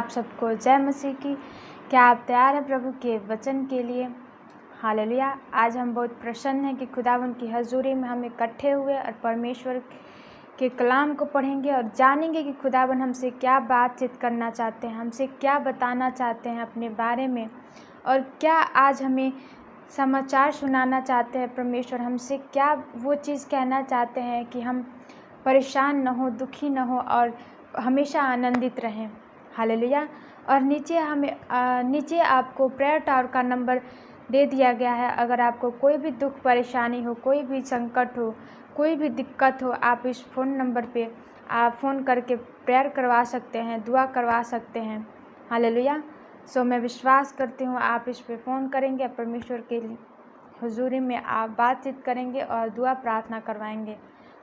आप सबको जय मसीह की। क्या आप तैयार हैं प्रभु के वचन के लिए? हालेलुया। आज हम बहुत प्रसन्न हैं कि खुदावन की हजूरी में हम इकट्ठे हुए और परमेश्वर के कलाम को पढ़ेंगे और जानेंगे कि खुदावन हमसे क्या बातचीत करना चाहते हैं, हमसे क्या बताना चाहते हैं अपने बारे में, और क्या आज हमें समाचार सुनाना चाहते हैं। परमेश्वर हमसे क्या वो चीज़ कहना चाहते हैं कि हम परेशान न हो, दुखी न हो और हमेशा आनंदित रहें। हालेलुया। और नीचे आपको प्रेयर टावर का नंबर दे दिया गया है। अगर आपको कोई भी दुख परेशानी हो, कोई भी संकट हो, कोई भी दिक्कत हो, आप इस फ़ोन नंबर पे आप फ़ोन करके प्रेयर करवा सकते हैं, दुआ करवा सकते हैं। हालेलुया। सो मैं विश्वास करती हूँ आप इस पे फ़ोन करेंगे, परमेश्वर के हुजूरी में आप बातचीत करेंगे और दुआ प्रार्थना करवाएंगे।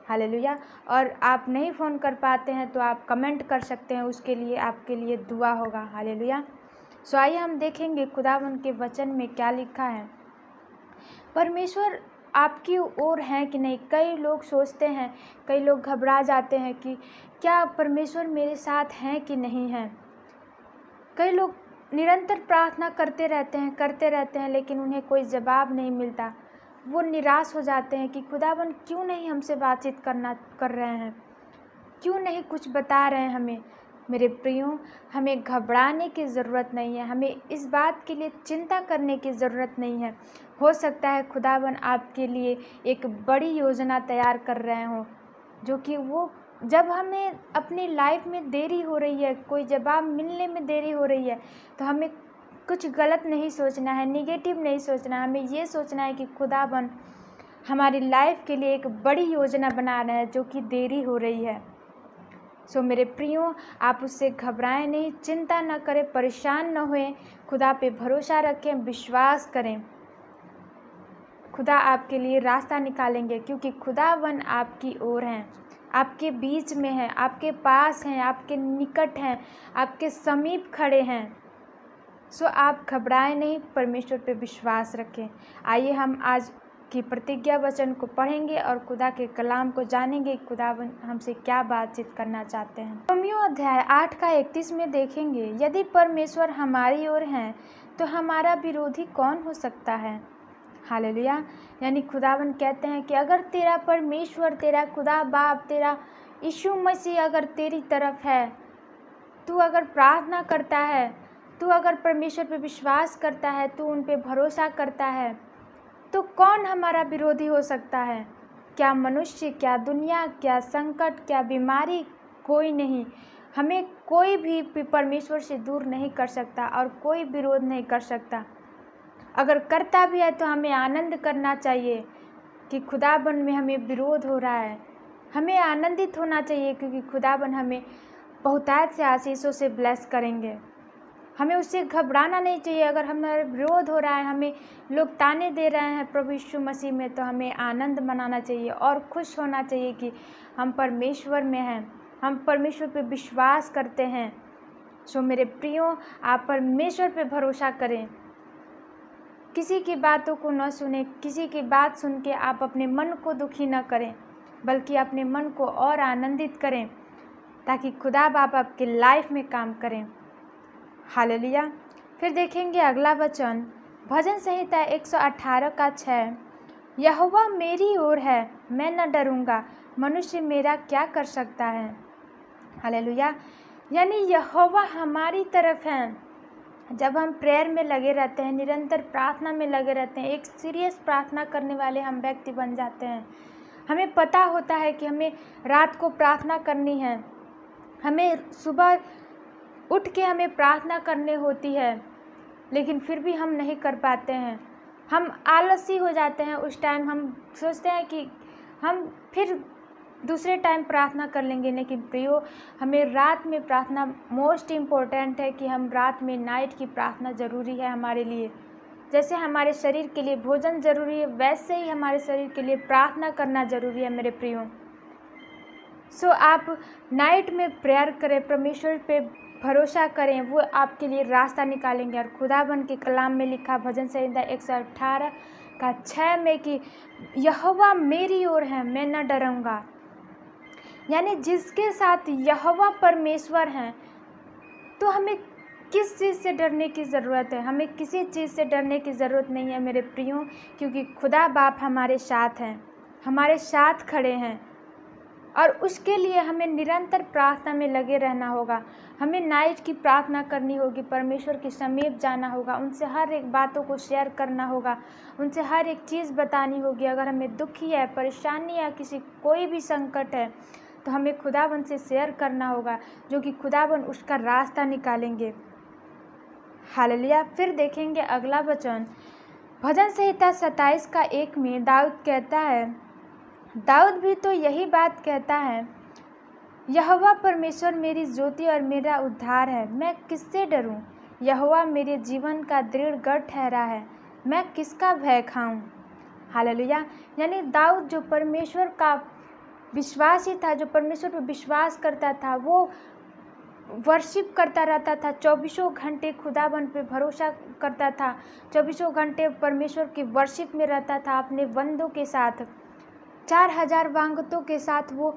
हालेलुया। और आप नहीं फ़ोन कर पाते हैं तो आप कमेंट कर सकते हैं, उसके लिए आपके लिए दुआ होगा। हालेलुया। सो आइए हम देखेंगे खुदावन के वचन में क्या लिखा है। परमेश्वर आपकी ओर है कि नहीं। कई लोग सोचते हैं, कई लोग घबरा जाते हैं कि क्या परमेश्वर मेरे साथ हैं कि नहीं है। कई लोग निरंतर प्रार्थना करते रहते हैं लेकिन उन्हें कोई जवाब नहीं मिलता। वो निराश हो जाते हैं कि खुदावन क्यों नहीं हमसे बातचीत कर रहे हैं, क्यों नहीं कुछ बता रहे हैं हमें। मेरे प्रियो, हमें घबराने की ज़रूरत नहीं है, हमें इस बात के लिए चिंता करने की ज़रूरत नहीं है। हो सकता है खुदावन आपके लिए एक बड़ी योजना तैयार कर रहे हों, जो कि वो जब हमें अपनी लाइफ में देरी हो रही है, कोई जवाब मिलने में देरी हो रही है, तो हमें कुछ गलत नहीं सोचना है, निगेटिव नहीं सोचना है। हमें ये सोचना है कि खुदावन हमारी लाइफ के लिए एक बड़ी योजना बना रहे हैं जो कि देरी हो रही है। सो मेरे प्रियो, आप उससे घबराएं नहीं, चिंता न करें, परेशान न होएं, खुदा पे भरोसा रखें, विश्वास करें। खुदा आपके लिए रास्ता निकालेंगे क्योंकि खुदावन आपकी ओर हैं, आपके बीच में हैं, आपके पास हैं, आपके निकट हैं, आपके समीप खड़े हैं। सो आप घबराएं नहीं, परमेश्वर पे विश्वास रखें। आइए हम आज की प्रतिज्ञा वचन को पढ़ेंगे और खुदा के कलाम को जानेंगे। खुदा हमसे क्या बातचीत करना चाहते हैं। रोमियो अध्याय 8 का 31 में देखेंगे, यदि परमेश्वर हमारी ओर हैं तो हमारा विरोधी कौन हो सकता है। हालेलुया। यानी खुदावन कहते हैं कि अगर तेरा परमेश्वर, तेरा खुदा बाप, तेरा यीशु मसीह अगर तेरी तरफ है, तू अगर प्रार्थना करता है, तू अगर परमेश्वर पे विश्वास करता है, तू उन पे भरोसा करता है, तो कौन हमारा विरोधी हो सकता है। क्या मनुष्य, क्या दुनिया, क्या संकट, क्या बीमारी, कोई नहीं। हमें कोई भी परमेश्वर से दूर नहीं कर सकता और कोई विरोध नहीं कर सकता। अगर करता भी है तो हमें आनंद करना चाहिए कि खुदाबन में हमें विरोध हो रहा है। हमें आनंदित होना चाहिए क्योंकि खुदाबन हमें बहुतायत से आशीषों से ब्लेस करेंगे। हमें उससे घबराना नहीं चाहिए। अगर हमारा विरोध हो रहा है, हमें लोग ताने दे रहे हैं प्रभु यीशु मसीह में, तो हमें आनंद मनाना चाहिए और खुश होना चाहिए कि हम परमेश्वर में हैं, हम परमेश्वर पे विश्वास करते हैं। सो मेरे प्रियो, आप परमेश्वर पे भरोसा करें, किसी की बातों को न सुने, किसी की बात सुन के आप अपने मन को दुखी न करें, बल्कि अपने मन को और आनंदित करें ताकि खुदा बाप आपके लाइफ में काम करें। हालेलुया। फिर देखेंगे अगला वचन, भजन संहिता 118 का 6, यहोवा मेरी ओर है, मैं न डरूंगा, मनुष्य मेरा क्या कर सकता है। हालेलुया। यानी यहोवा हमारी तरफ है। जब हम प्रेयर में लगे रहते हैं, निरंतर प्रार्थना में लगे रहते हैं, एक सीरियस प्रार्थना करने वाले हम व्यक्ति बन जाते हैं। हमें पता होता है कि हमें रात को प्रार्थना करनी है, हमें सुबह उठ के हमें प्रार्थना करनी होती है, लेकिन फिर भी हम नहीं कर पाते हैं। हम आलसी हो जाते हैं। उस टाइम हम सोचते हैं कि हम फिर दूसरे टाइम प्रार्थना कर लेंगे, लेकिन प्रियो, हमें रात में प्रार्थना मोस्ट इम्पोर्टेंट है कि हम रात में नाइट की प्रार्थना ज़रूरी है हमारे लिए। जैसे हमारे शरीर के लिए भोजन ज़रूरी है, वैसे ही हमारे शरीर के लिए प्रार्थना करना ज़रूरी है मेरे प्रियो। सो आप नाइट में प्रेयर करें, परमेश्वर पे भरोसा करें, वो आपके लिए रास्ता निकालेंगे। और खुदाबन के कलाम में लिखा भजन संहिता 118 का 6 में कि यहोवा मेरी ओर है, मैं न डरूंगा। यानी जिसके साथ यहोवा परमेश्वर हैं, तो हमें किस चीज़ से डरने की ज़रूरत है? हमें किसी चीज़ से डरने की ज़रूरत नहीं है मेरे प्रियो, क्योंकि खुदा बाप हमारे साथ हैं, हमारे साथ खड़े हैं। और उसके लिए हमें निरंतर प्रार्थना में लगे रहना होगा। हमें नाइट की प्रार्थना करनी होगी, परमेश्वर के समीप जाना होगा, उनसे हर एक बातों को शेयर करना होगा, उनसे हर एक चीज़ बतानी होगी। अगर हमें दुखी है, परेशानी है, किसी कोई भी संकट है, तो हमें खुदावन से शेयर करना होगा, जो कि खुदावन उसका रास्ता निकालेंगे। हालेलुया। फिर देखेंगे अगला वचन, भजन संहिता 27:1 में दाऊद कहता है, दाऊद भी तो यही बात कहता है, यहोवा परमेश्वर मेरी ज्योति और मेरा उद्धार है, मैं किससे डरूं? यहोवा मेरे जीवन का दृढ़ गढ़ ठहरा है, मैं किसका भय खाऊं? हालेलुया। यानी दाऊद जो परमेश्वर का विश्वासी था, जो परमेश्वर पर विश्वास करता था, वो वर्शिप करता रहता था, 24 घंटे खुदावन पे भरोसा करता था, 24 घंटे परमेश्वर की वर्शिप में रहता था, अपने बंदों के साथ, 4000 वांगतों के साथ वो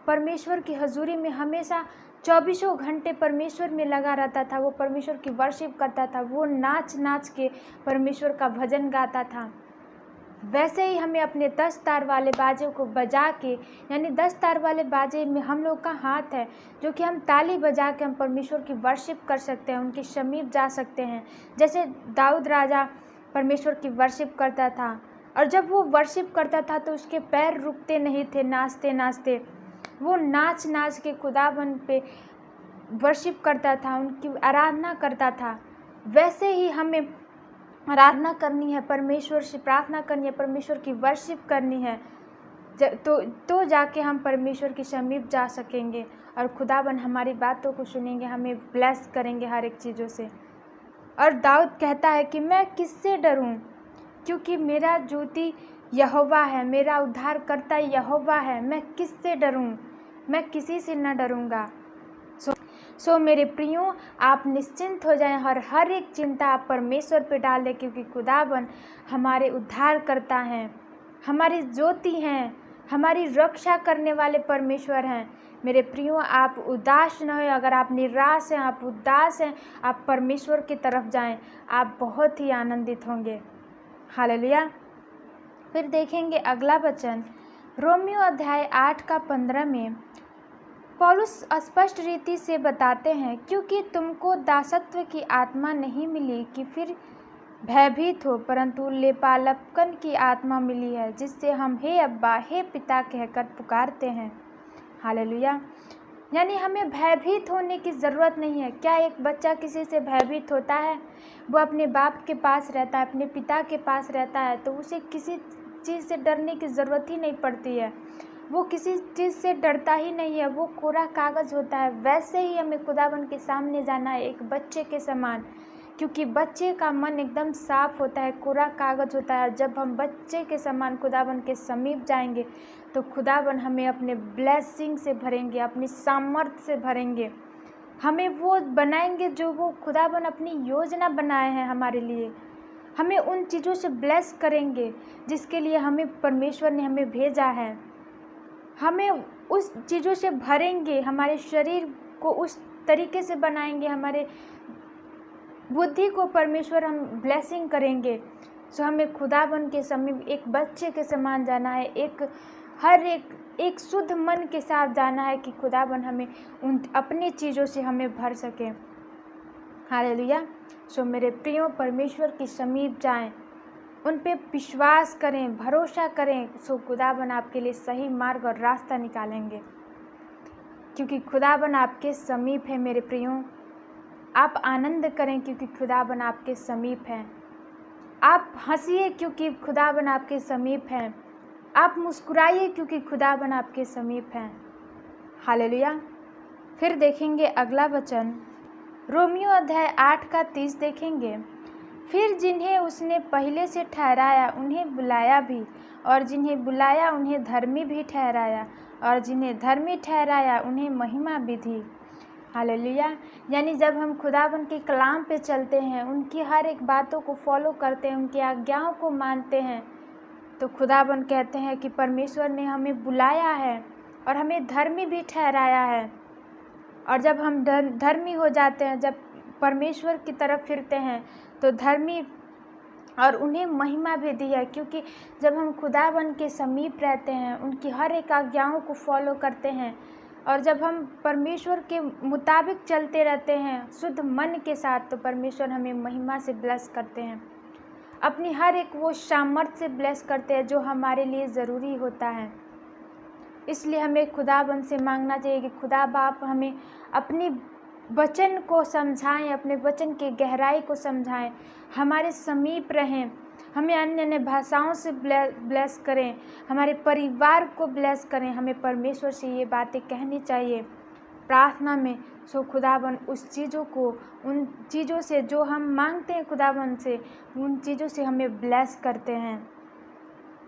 परमेश्वर की हजूरी में हमेशा 24 घंटे परमेश्वर में लगा रहता था। वो परमेश्वर की वर्शिप करता था, वो नाच नाच के परमेश्वर का भजन गाता था। वैसे ही हमें अपने 10 तार वाले बाजे को बजा के, यानी 10 तार वाले बाजे में हम लोग का हाथ है, जो कि हम ताली बजा के हम परमेश्वर की वर्शिप कर सकते हैं, उनके समीप जा सकते हैं। जैसे दाऊद राजा परमेश्वर की वर्शिप करता था, और जब वो वर्शिप करता था तो उसके पैर रुकते नहीं थे, नाचते नाचते वो नाच नाच के खुदावन पे वर्शिप करता था, उनकी आराधना करता था। वैसे ही हमें आराधना करनी है, परमेश्वर से प्रार्थना करनी है, परमेश्वर की वर्शिप करनी है, तो जाके हम परमेश्वर के समीप जा सकेंगे और खुदावन हमारी बातों को सुनेंगे, हमें ब्लेस करेंगे हर एक चीज़ों से। और दाऊद कहता है कि मैं किससे डरूं, क्योंकि मेरा ज्योति यहोवा है, मेरा उद्धारकर्ता यहोवा है, मैं किससे डरूं? मैं किसी से न डरूंगा। सो मेरे प्रियो, आप निश्चिंत हो जाएं और हर एक चिंता आप परमेश्वर पे डाल दें, क्योंकि खुदावन हमारे उद्धारकर्ता हैं, हमारी ज्योति हैं, हमारी रक्षा करने वाले परमेश्वर हैं। मेरे प्रियो, आप उदास न हो। अगर आप निराश हैं, आप उदास हैं, आप परमेश्वर की तरफ जाएं, आप बहुत ही आनंदित होंगे। हालेलुया। फिर देखेंगे अगला वचन, रोमियो अध्याय 8:15 में पौलुस स्पष्ट रीति से बताते हैं, क्योंकि तुमको दासत्व की आत्मा नहीं मिली कि फिर भयभीत हो, परंतु लेपालपन की आत्मा मिली है, जिससे हम हे अब्बा, हे पिता कहकर पुकारते हैं। हालेलुया। यानी हमें भयभीत होने की ज़रूरत नहीं है। क्या एक बच्चा किसी से भयभीत होता है? वो अपने बाप के पास रहता है, अपने पिता के पास रहता है, तो उसे किसी चीज़ से डरने की ज़रूरत ही नहीं पड़ती है, वो किसी चीज़ से डरता ही नहीं है, वो कोरा कागज़ होता है। वैसे ही हमें खुदावन के सामने जाना है, एक बच्चे के समान, क्योंकि बच्चे का मन एकदम साफ होता है, कोरा कागज़ होता है। जब हम बच्चे के समान खुदावन के समीप जाएंगे, तो खुदावन हमें अपने ब्लेसिंग से भरेंगे, अपनी सामर्थ्य से भरेंगे, हमें वो बनाएंगे जो वो खुदावन अपनी योजना बनाए हैं हमारे लिए। हमें उन चीज़ों से ब्लेस करेंगे जिसके लिए हमें परमेश्वर ने हमें भेजा है। हमें उस चीज़ों से भरेंगे, हमारे शरीर को उस तरीके से बनाएंगे, हमारे बुद्धि को परमेश्वर हम ब्लेसिंग करेंगे। सो हमें खुदावन के समीप एक बच्चे के समान जाना है, हर एक शुद्ध मन के साथ जाना है, कि खुदावन हमें उन अपनी चीज़ों से हमें भर सके। हालेलुया। सो मेरे प्रियो, परमेश्वर के समीप जाएं, उन पे विश्वास करें, भरोसा करें। सो खुदावन आपके लिए सही मार्ग और रास्ता निकालेंगे, क्योंकि खुदावन आपके समीप है। मेरे प्रियो, आप आनंद करें, क्योंकि खुदावन आपके समीप हैं। आप हंसिए, क्योंकि खुदावन आपके समीप हैं। आप मुस्कुराइए, क्योंकि खुदावन आपके समीप हैं। हालेलुया। फिर देखेंगे अगला वचन, रोमियो अध्याय 8:30 देखेंगे, फिर जिन्हें उसने पहले से ठहराया उन्हें बुलाया भी, और जिन्हें बुलाया उन्हें धर्मी भी ठहराया, और जिन्हें धर्मी ठहराया उन्हें महिमा भी दी। हालेलुया। यानी जब हम खुदावन के कलाम पे चलते हैं, उनकी हर एक बातों को फॉलो करते हैं, उनकी आज्ञाओं को मानते हैं, तो खुदावन कहते हैं कि परमेश्वर ने हमें बुलाया है और हमें धर्मी भी ठहराया है। और जब हम धर्मी हो जाते हैं, जब परमेश्वर की तरफ फिरते हैं तो धर्मी और उन्हें महिमा भी दी है, क्योंकि जब हम खुदावन के समीप रहते हैं, उनकी हर एक आज्ञाओं को फॉलो करते हैं और जब हम परमेश्वर के मुताबिक चलते रहते हैं शुद्ध मन के साथ, तो परमेश्वर हमें महिमा से ब्लेस करते हैं, अपनी हर एक वो सामर्थ्य से ब्लेस करते हैं जो हमारे लिए ज़रूरी होता है। इसलिए हमें खुदावन से मांगना चाहिए कि खुदा बाप हमें अपनी वचन को समझाएं, अपने वचन की गहराई को समझाएं, हमारे समीप रहें, हमें अन्य अन्य भाषाओं से ब्लेस करें, हमारे परिवार को ब्लेस करें। हमें परमेश्वर से ये बातें कहनी चाहिए प्रार्थना में। सो खुदावन उस चीज़ों को, उन चीज़ों से जो हम मांगते हैं खुदावन से, उन चीज़ों से हमें ब्लेस करते हैं।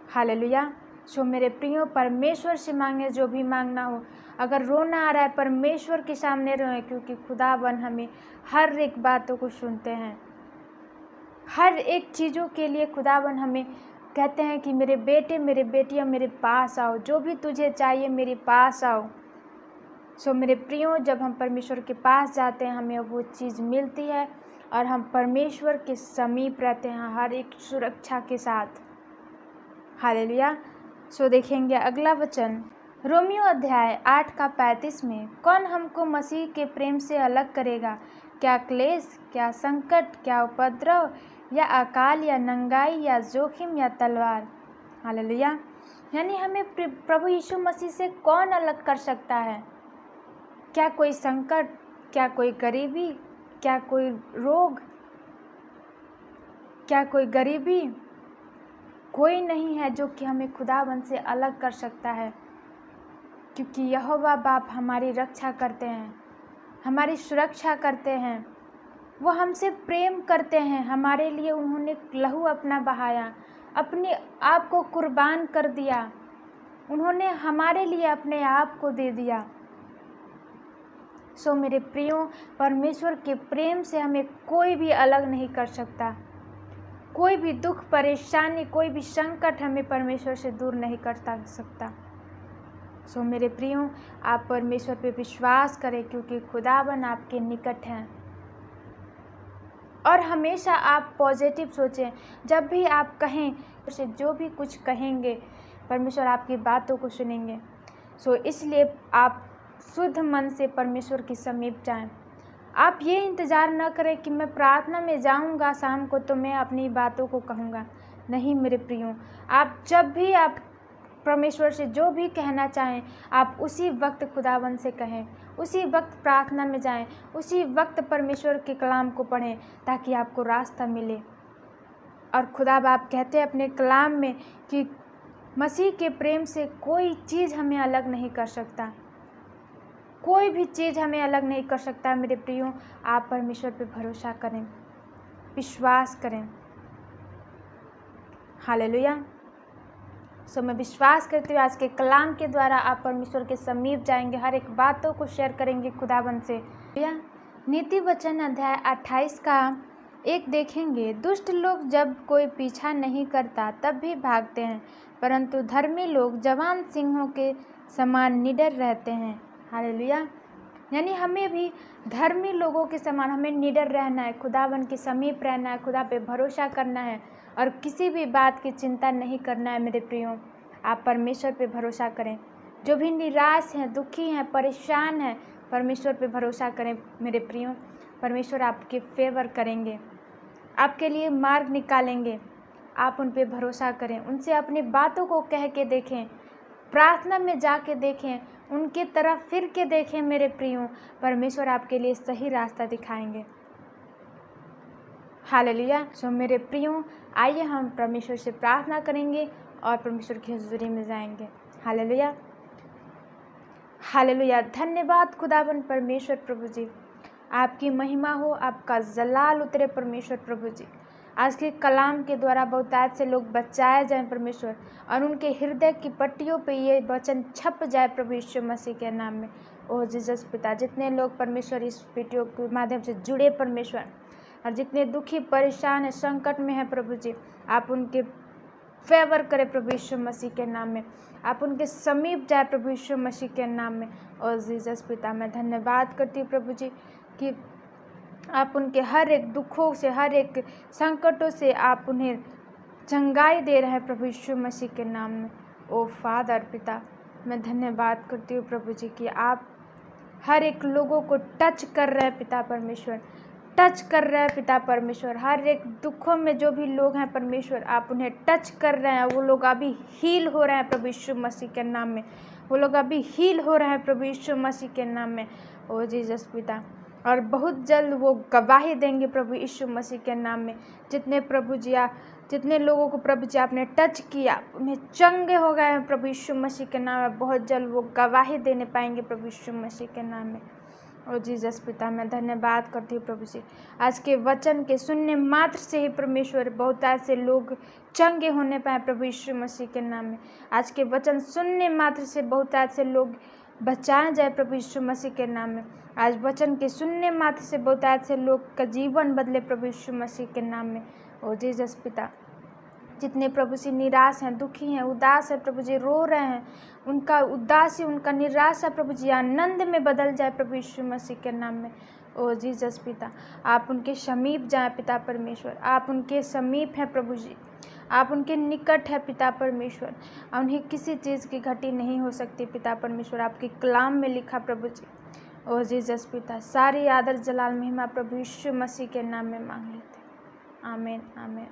हालेलुया। सो मेरे प्रियो, परमेश्वर से मांगे जो भी मांगना हो। अगर रोना आ रहा है, परमेश्वर के सामने रोएं, क्योंकि खुदावन हमें हर एक बातों को सुनते हैं। हर एक चीज़ों के लिए खुदावन हमें कहते हैं कि मेरे बेटे मेरे बेटियां मेरे पास आओ, जो भी तुझे चाहिए मेरे पास आओ। सो मेरे प्रियो, जब हम परमेश्वर के पास जाते हैं हमें वो चीज़ मिलती है और हम परमेश्वर के समीप रहते हैं हर एक सुरक्षा के साथ। हालेलुया। सो देखेंगे अगला वचन, रोमियो अध्याय 8 का 35 में, कौन हमको मसीह के प्रेम से अलग करेगा? क्या क्लेश, क्या संकट, क्या उपद्रव, या अकाल, या नंगाई, या जोखिम, या तलवार? हालेलुया। यानी हमें प्रभु यीशु मसीह से कौन अलग कर सकता है? क्या कोई संकट, क्या कोई गरीबी, क्या कोई रोग, क्या कोई गरीबी? कोई नहीं है जो कि हमें खुदावन से अलग कर सकता है, क्योंकि यहोवा बाप हमारी रक्षा करते हैं, हमारी सुरक्षा करते हैं। वो हमसे प्रेम करते हैं, हमारे लिए उन्होंने लहू अपना बहाया, अपने आप को कुर्बान कर दिया, उन्होंने हमारे लिए अपने आप को दे दिया। सो मेरे प्रियो, परमेश्वर के प्रेम से हमें कोई भी अलग नहीं कर सकता। कोई भी दुख, परेशानी, कोई भी संकट हमें परमेश्वर से दूर नहीं कर सकता। सो मेरे प्रियो, आप परमेश्वर पे विश्वास करें, क्योंकि खुदावन आपके निकट हैं। और हमेशा आप पॉजिटिव सोचें। जब भी आप कहें, उसे जो भी कुछ कहेंगे परमेश्वर आपकी बातों को सुनेंगे। सो इसलिए आप शुद्ध मन से परमेश्वर के समीप जाएं। आप ये इंतज़ार न करें कि मैं प्रार्थना में जाऊंगा शाम को तो मैं अपनी बातों को कहूँगा। नहीं मेरे प्रियो, आप जब भी आप परमेश्वर से जो भी कहना चाहें, आप उसी वक्त खुदावन से कहें, उसी वक्त प्रार्थना में जाएं, उसी वक्त परमेश्वर के कलाम को पढ़ें, ताकि आपको रास्ता मिले। और खुदा बाप कहते हैं अपने कलाम में कि मसीह के प्रेम से कोई चीज़ हमें अलग नहीं कर सकता, कोई भी चीज़ हमें अलग नहीं कर सकता। मेरे प्रियो, आप परमेश्वर पे भरोसा करें, विश्वास करें। हालेलुया। सो मैं विश्वास करती हूँ आज के कलाम के द्वारा आप परमेश्वर के समीप जाएंगे, हर एक बातों को शेयर करेंगे खुदावन से। नीति वचन अध्याय 28 का 1 देखेंगे, दुष्ट लोग जब कोई पीछा नहीं करता तब भी भागते हैं, परंतु धर्मी लोग जवान सिंहों के समान निडर रहते हैं। हालेलुया। यानी हमें भी धर्मी लोगों के समान हमें निडर रहना है, खुदावन के समीप रहना है, खुदा पे भरोसा करना है और किसी भी बात की चिंता नहीं करना है। मेरे प्रियो, आप परमेश्वर पे भरोसा करें। जो भी निराश हैं, दुखी हैं, परेशान हैं, परमेश्वर पे भरोसा करें। मेरे प्रियो, परमेश्वर आपके फेवर करेंगे, आपके लिए मार्ग निकालेंगे। आप उन पे भरोसा करें, उनसे अपनी बातों को कह के देखें, प्रार्थना में जाके देखें, उनके तरफ फिर के देखें। मेरे प्रियो, परमेश्वर आपके लिए सही रास्ता दिखाएंगे। हालेलुया। सो मेरे प्रियो, आइए हम परमेश्वर से प्रार्थना करेंगे और परमेश्वर की हुजूरी में जाएंगे। Hallelujah, hallelujah. धन्यवाद खुदावन परमेश्वर प्रभु जी, आपकी महिमा हो, आपका जलाल उतरे परमेश्वर प्रभु जी। आज के कलाम के द्वारा बहुतायत से लोग बचाए जाएं परमेश्वर, और उनके हृदय की पट्टियों पे ये वचन छप जाए प्रभु यीशु मसीह के नाम में। ओह जीसस पिता, जितने लोग परमेश्वर इस वीडियो के माध्यम से जुड़े परमेश्वर, और जितने दुखी परेशान है, संकट में है प्रभु जी, आप उनके फेवर करे प्रभु यीशु मसीह के नाम में, आप उनके समीप जाए प्रभु यीशु मसीह के नाम में। और जीसस पिता मैं धन्यवाद करती हूँ प्रभु जी कि आप उनके हर एक दुखों से, हर एक संकटों से आप उन्हें चंगाई दे रहे हैं प्रभु यीशु मसीह के नाम में। ओ फादर पिता मैं धन्यवाद करती हूँ प्रभु जी कि आप हर एक लोगों को टच कर रहे हैं पिता परमेश्वर, टच कर रहे हैं पिता परमेश्वर। हर एक दुखों में जो भी लोग हैं परमेश्वर, आप उन्हें टच कर रहे हैं। वो लोग अभी हील हो रहे हैं प्रभु यीशु मसीह के नाम में, वो लोग अभी हील हो रहे हैं प्रभु यीशु मसीह के नाम में। ओ जीसस पिता, और बहुत जल्द वो गवाही देंगे प्रभु यीशु मसीह के नाम में। जितने लोगों को प्रभु जी आपने टच किया उन्हें चंगे हो गए हैं प्रभु यीशु मसीह के नाम में। बहुत जल्द वो गवाही देने पाएंगे प्रभु यीशु मसीह के नाम में। और जीसस पिता मैं धन्यवाद करती हूँ प्रभु जी, आज के वचन के सुनने मात्र से ही परमेश्वर बहुत ऐसे लोग चंगे होने पाए प्रभु यीशु मसीह के नाम में। आज के वचन सुनने मात्र से बहुत ऐसे लोग बचाए जाए प्रभु यीशु मसीह के नाम में। आज वचन के सुनने मात्र से बहुत ऐसे लोग का जीवन बदले प्रभु यीशु मसीह के नाम में। ओ जीसस पिता, जितने प्रभु जी निराश हैं, दुखी हैं, उदास है प्रभु जी, रो रहे हैं, उनका उदासी, उनका निराशा प्रभु जी आनंद में बदल जाए प्रभु यीशु मसीह के नाम में। ओ जीसस पिता, आप उनके समीप जाएं पिता परमेश्वर, आप उनके समीप हैं प्रभु जी, आप उनके निकट है पिता परमेश्वर। उन्हें किसी चीज़ की घटी नहीं हो सकती पिता परमेश्वर, आपके कलाम में लिखा प्रभु जी। ओ जीसस पिता, सारी आदर जलाल महिमा प्रभु यीशु मसीह के नाम में मांग लेते हैं। आमीन आमीन।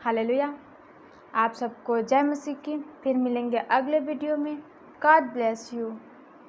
हालेलुया। आप सबको जय मसीह की। फिर मिलेंगे अगले वीडियो में। God bless you.